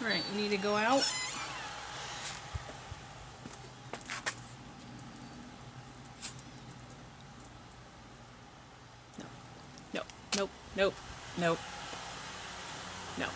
All right, you need to go out. No, nope, nope, nope, no.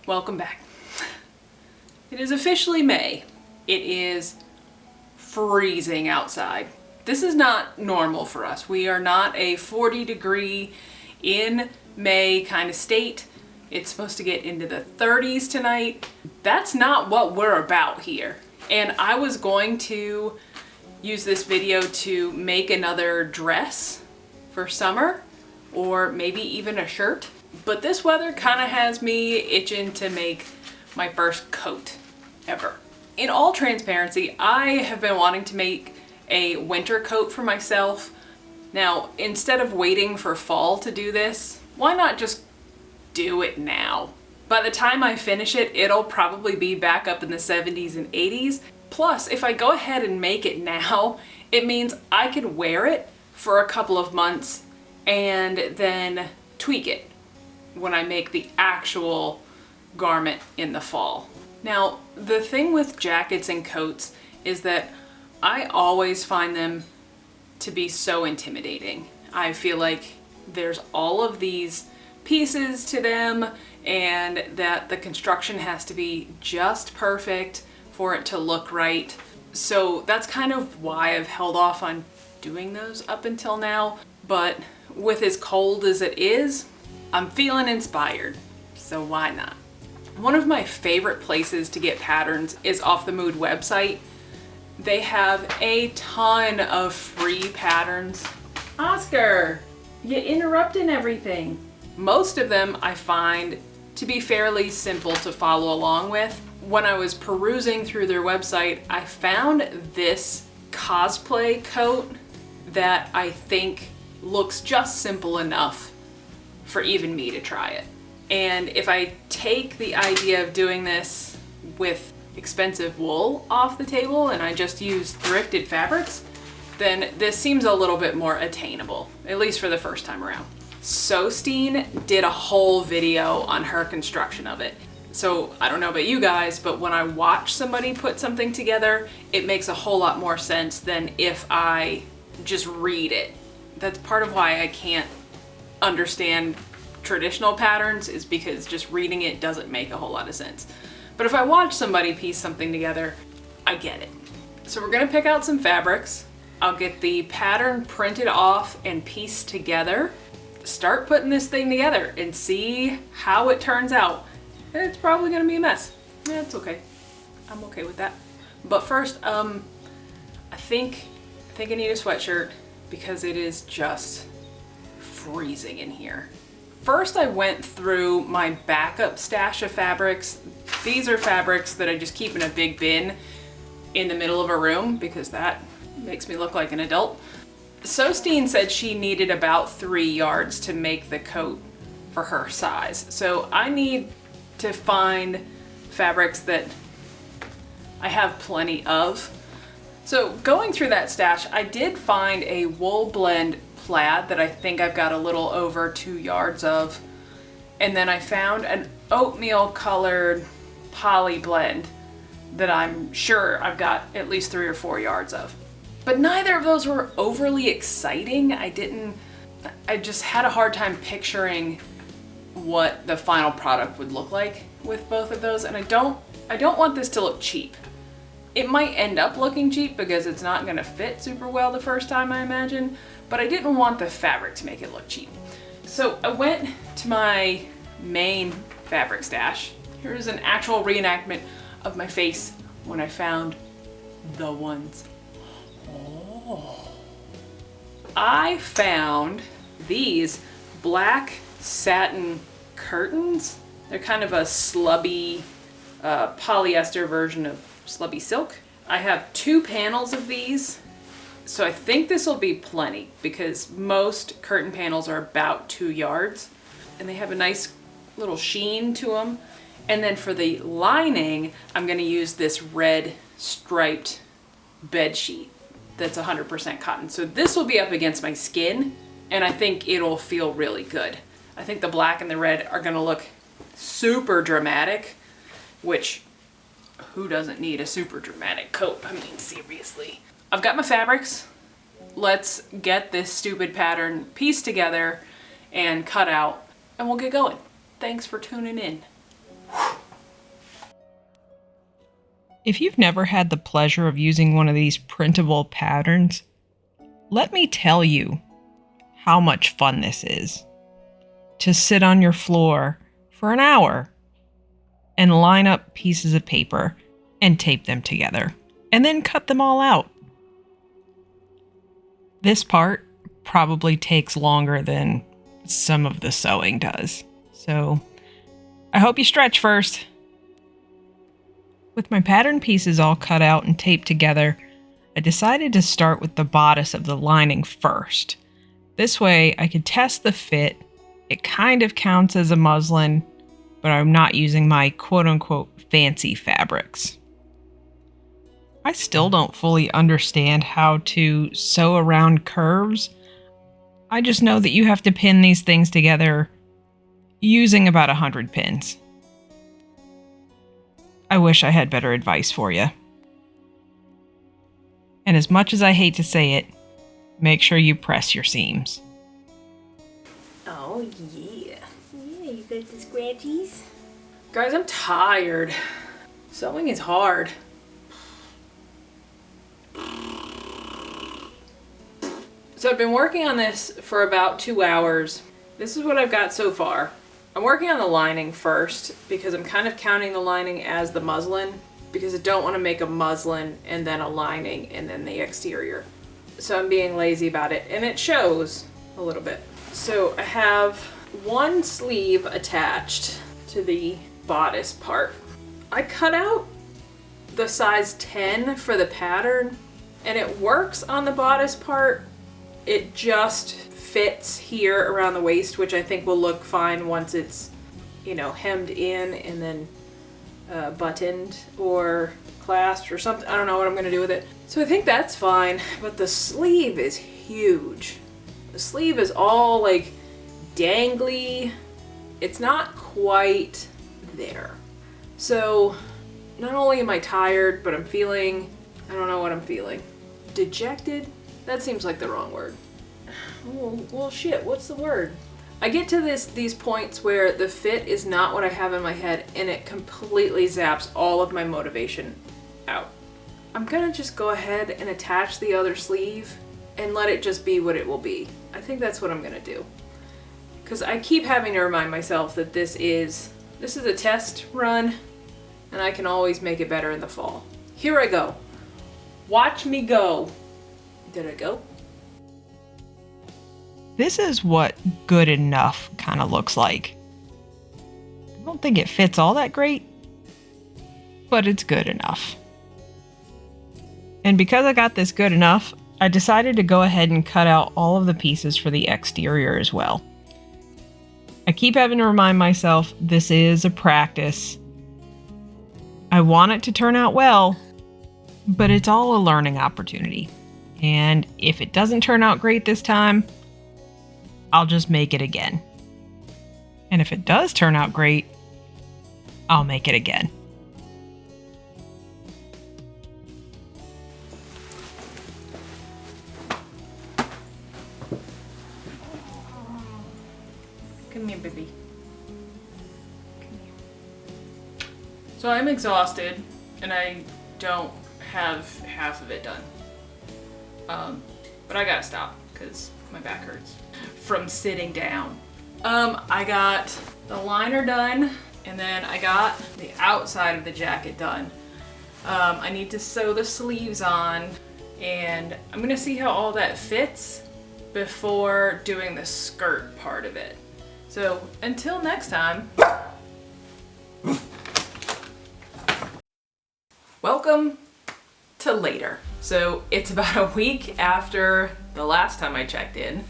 Welcome back. It is officially May. It is freezing outside. This is not normal for us. We are not a 40-degree in May kind of state. It's supposed to get into the 30s tonight. That's not what we're about here. And I was going to use this video to make another dress for summer, or maybe even a shirt. But this weather kind of has me itching to make my first coat ever. In all transparency, I have been wanting to make a winter coat for myself. Now, instead of waiting for fall to do this, why not just do it now? By the time I finish it, it'll probably be back up in the 70s and 80s. Plus, if I go ahead and make it now, it means I could wear it for a couple of months and then tweak it when I make the actual garment in the fall. Now, the thing with jackets and coats is that I always find them to be so intimidating. I feel like there's all of these pieces to them and that the construction has to be just perfect for it to look right. So that's kind of why I've held off on doing those up until now. But with as cold as it is, I'm feeling inspired, so why not? One of my favorite places to get patterns is Off the Mood website. They have a ton of free patterns. Oscar, you're interrupting everything. Most of them I find to be fairly simple to follow along with. When I was perusing through their website, I found this cosplay coat that I think looks just simple enough for even me to try it. And if I take the idea of doing this with expensive wool off the table and I just use thrifted fabrics, then this seems a little bit more attainable, at least for the first time around. Sewstine did a whole video on her construction of it. So I don't know about you guys, but when I watch somebody put something together, it makes a whole lot more sense than if I just read it. That's part of why I can't understand traditional patterns, is because just reading it doesn't make a whole lot of sense. But if I watch somebody piece something together, I get it. So we're gonna pick out some fabrics. I'll get the pattern printed off and pieced together, start putting this thing together and see how it turns out. It's probably gonna be a mess. Yeah, it's okay. I'm okay with that. But first, I think I need a sweatshirt because it is just freezing in here. First, I went through my backup stash of fabrics. These are fabrics that I just keep in a big bin in the middle of a room because that makes me look like an adult. Sewstine said she needed about 3 yards to make the coat for her size. So I need to find fabrics that I have plenty of. So going through that stash, I did find a wool blend plaid that I think I've got a little over 2 yards of. And then I found an oatmeal colored poly blend that I'm sure I've got at least 3 or 4 yards of. But neither of those were overly exciting. I just had a hard time picturing what the final product would look like with both of those. And I don't want this to look cheap. It might end up looking cheap because it's not gonna fit super well the first time, I imagine, but I didn't want the fabric to make it look cheap. So I went to my main fabric stash. Here's an actual reenactment of my face when I found the ones. Oh. I found these black satin curtains. They're kind of a slubby polyester version of slubby silk. I have 2 panels of these, so I think this will be plenty because most curtain panels are about 2 yards and they have a nice little sheen to them. And then for the lining, I'm gonna use this red striped bed sheet that's 100% cotton. So this will be up against my skin, and I think it'll feel really good. I think the black and the red are gonna look super dramatic, which who doesn't need a super dramatic coat? I mean, seriously. I've got my fabrics. Let's get this stupid pattern pieced together and cut out, and we'll get going. Thanks for tuning in. If you've never had the pleasure of using one of these printable patterns, let me tell you how much fun this is. To sit on your floor for an hour and line up pieces of paper and tape them together, and then cut them all out. This part probably takes longer than some of the sewing does, so I hope you stretch first. With my pattern pieces all cut out and taped together, I decided to start with the bodice of the lining first. This way I could test the fit. It kind of counts as a muslin, but I'm not using my quote-unquote fancy fabrics. I still don't fully understand how to sew around curves. I just know that you have to pin these things together using about 100 pins. I wish I had better advice for you. And as much as I hate to say it, make sure you press your seams. Oh yeah. Yeah, you got the scratchies? Guys, I'm tired. Sewing is hard. So I've been working on this for about 2 hours. This is what I've got so far. I'm working on the lining first because I'm kind of counting the lining as the muslin because I don't want to make a muslin and then a lining and then the exterior. So I'm being lazy about it, and it shows a little bit. So I have one sleeve attached to the bodice part. I cut out the size 10 for the pattern, and it works on the bodice part. It just fits here around the waist, which I think will look fine once it's, you know, hemmed in and then buttoned or clasped or something. I don't know what I'm gonna do with it. So I think that's fine, but the sleeve is huge. The sleeve is all like dangly. It's not quite there. So not only am I tired, but I'm feeling, I don't know what I'm feeling. Dejected? That seems like the wrong word. Oh, well shit, what's the word? I get to these points where the fit is not what I have in my head, and it completely zaps all of my motivation out. I'm gonna just go ahead and attach the other sleeve and let it just be what it will be. I think that's what I'm gonna do. Because I keep having to remind myself that this is a test run, and I can always make it better in the fall. Here I go. Watch me go. Did I go? This is what good enough kind of looks like. I don't think it fits all that great, but it's good enough. And because I got this good enough, I decided to go ahead and cut out all of the pieces for the exterior as well. I keep having to remind myself this is a practice. I want it to turn out well, but it's all a learning opportunity. And if it doesn't turn out great this time, I'll just make it again. And if it does turn out great, I'll make it again. Come here, baby. Come here. So I'm exhausted, and I don't have half of it done. But I gotta stop because my back hurts from sitting down. I got the liner done, and then I got the outside of the jacket done. I need to sew the sleeves on, and I'm gonna see how all that fits before doing the skirt part of it. So until next time, welcome to later. So it's about a week after the last time I checked in,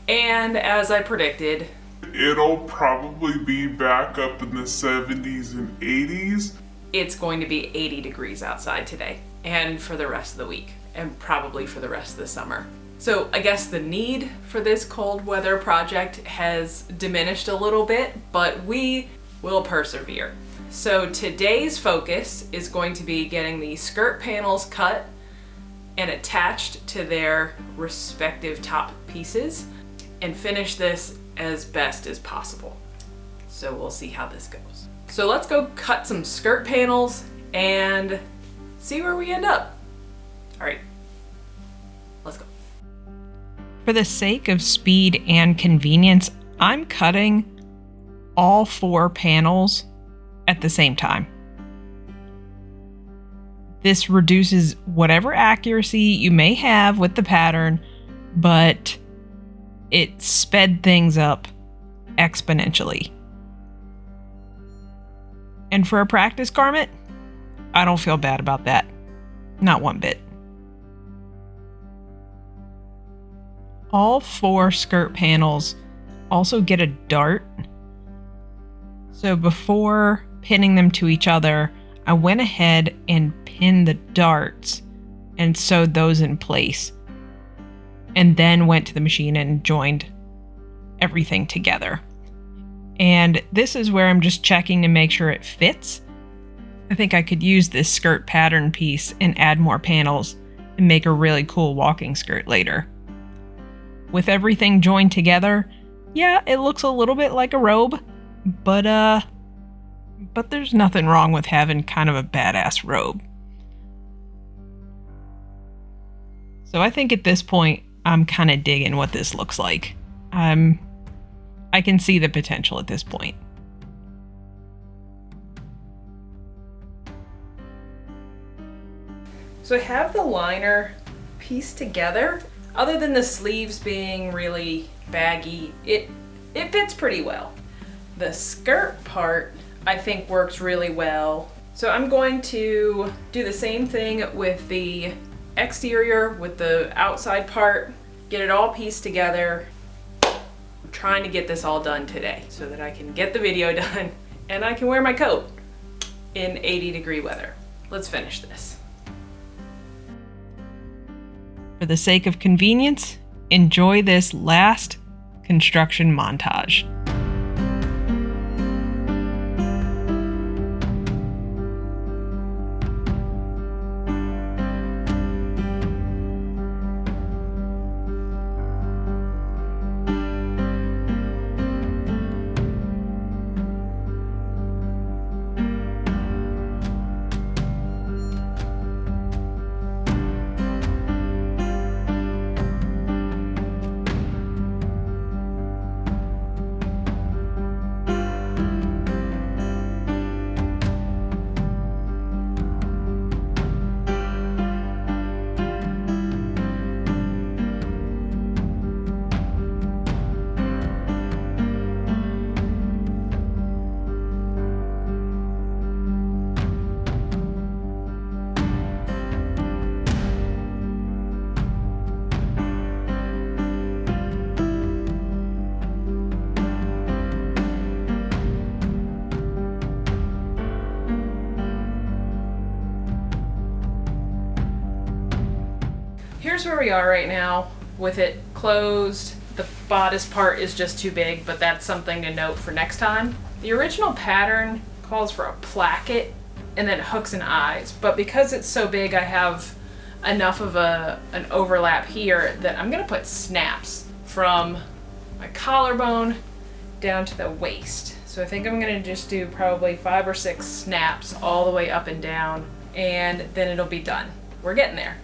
and as I predicted, it'll probably be back up in the 70s and 80s. It's going to be 80 degrees outside today and for the rest of the week and probably for the rest of the summer. So I guess the need for this cold weather project has diminished a little bit, but we will persevere. So today's focus is going to be getting the skirt panels cut and attached to their respective top pieces and finish this as best as possible. So we'll see how this goes. So let's go cut some skirt panels and see where we end up. All right, let's go. For the sake of speed and convenience, I'm cutting all 4 panels at the same time. This reduces whatever accuracy you may have with the pattern, but it sped things up exponentially. And for a practice garment, I don't feel bad about that. Not one bit. All 4 skirt panels also get a dart. So before pinning them to each other, I went ahead and pinned the darts and sewed those in place. And then went to the machine and joined everything together. And this is where I'm just checking to make sure it fits. I think I could use this skirt pattern piece and add more panels and make a really cool walking skirt later. With everything joined together, yeah, it looks a little bit like a robe, but there's nothing wrong with having kind of a badass robe. So I think at this point, I'm kind of digging what this looks like. I can see the potential at this point. So I have the liner pieced together. Other than the sleeves being really baggy, it fits pretty well. The skirt part, I think, works really well. So I'm going to do the same thing with the exterior, with the outside part, get it all pieced together. I'm trying to get this all done today so that I can get the video done and I can wear my coat in 80-degree weather. Let's finish this. For the sake of convenience, enjoy this last construction montage. Here's where we are right now with it closed. The bodice part is just too big, but that's something to note for next time. The original pattern calls for a placket and then hooks and eyes, but because it's so big, I have enough of an overlap here that I'm gonna put snaps from my collarbone down to the waist. So I think I'm gonna just do probably 5 or 6 snaps all the way up and down, and then it'll be done. We're getting there.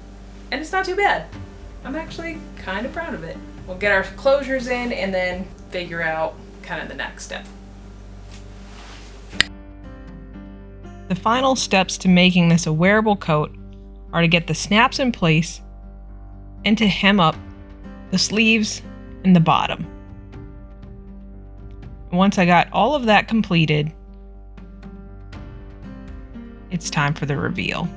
And it's not too bad. I'm actually kind of proud of it. We'll get our closures in and then figure out kind of the next step. The final steps to making this a wearable coat are to get the snaps in place and to hem up the sleeves and the bottom. Once I got all of that completed, it's time for the reveal.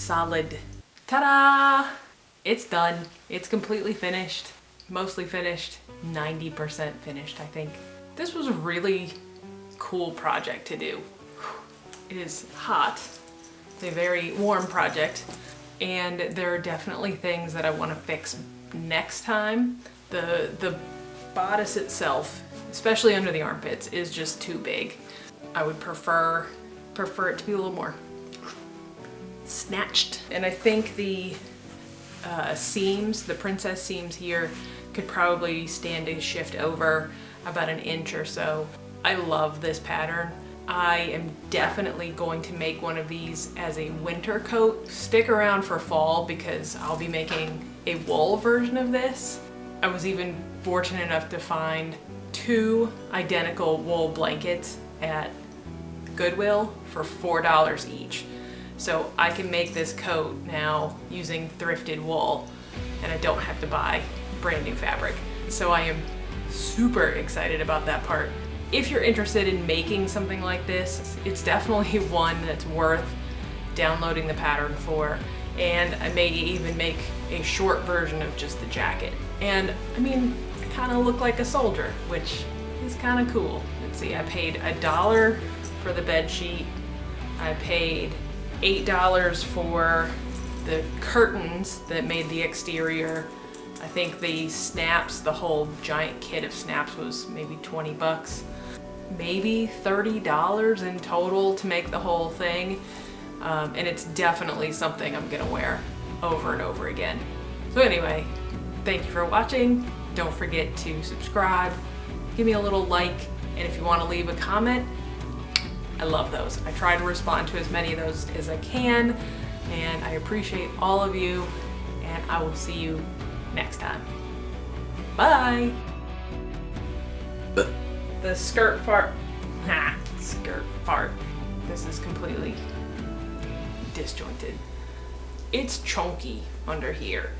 solid. Ta-da! It's done. It's completely finished. Mostly finished. 90% finished, I think. This was a really cool project to do. It is hot. It's a very warm project. And there are definitely things that I want to fix next time. The bodice itself, especially under the armpits, is just too big. I would prefer it to be a little more snatched. And I think the seams, the princess seams here, could probably stand a shift over about an inch or so. I love this pattern. I am definitely going to make one of these as a winter coat. Stick around for fall because I'll be making a wool version of this. I was even fortunate enough to find 2 identical wool blankets at Goodwill for $4 each. So I can make this coat now using thrifted wool and I don't have to buy brand new fabric. So I am super excited about that part. If you're interested in making something like this, it's definitely one that's worth downloading the pattern for. And I may even make a short version of just the jacket. And I mean, I kind of look like a soldier, which is kind of cool. Let's see, I paid $1 for the bed sheet. I paid $8 for the curtains that made the exterior. I think the snaps, the whole giant kit of snaps was maybe 20 bucks. Maybe $30 in total to make the whole thing. And it's definitely something I'm gonna wear over and over again. So anyway, thank you for watching. Don't forget to subscribe, give me a little like, and if you wanna leave a comment, I love those. I try to respond to as many of those as I can, and I appreciate all of you, and I will see you next time. Bye! The skirt fart. Skirt fart. This is completely disjointed. It's chunky under here.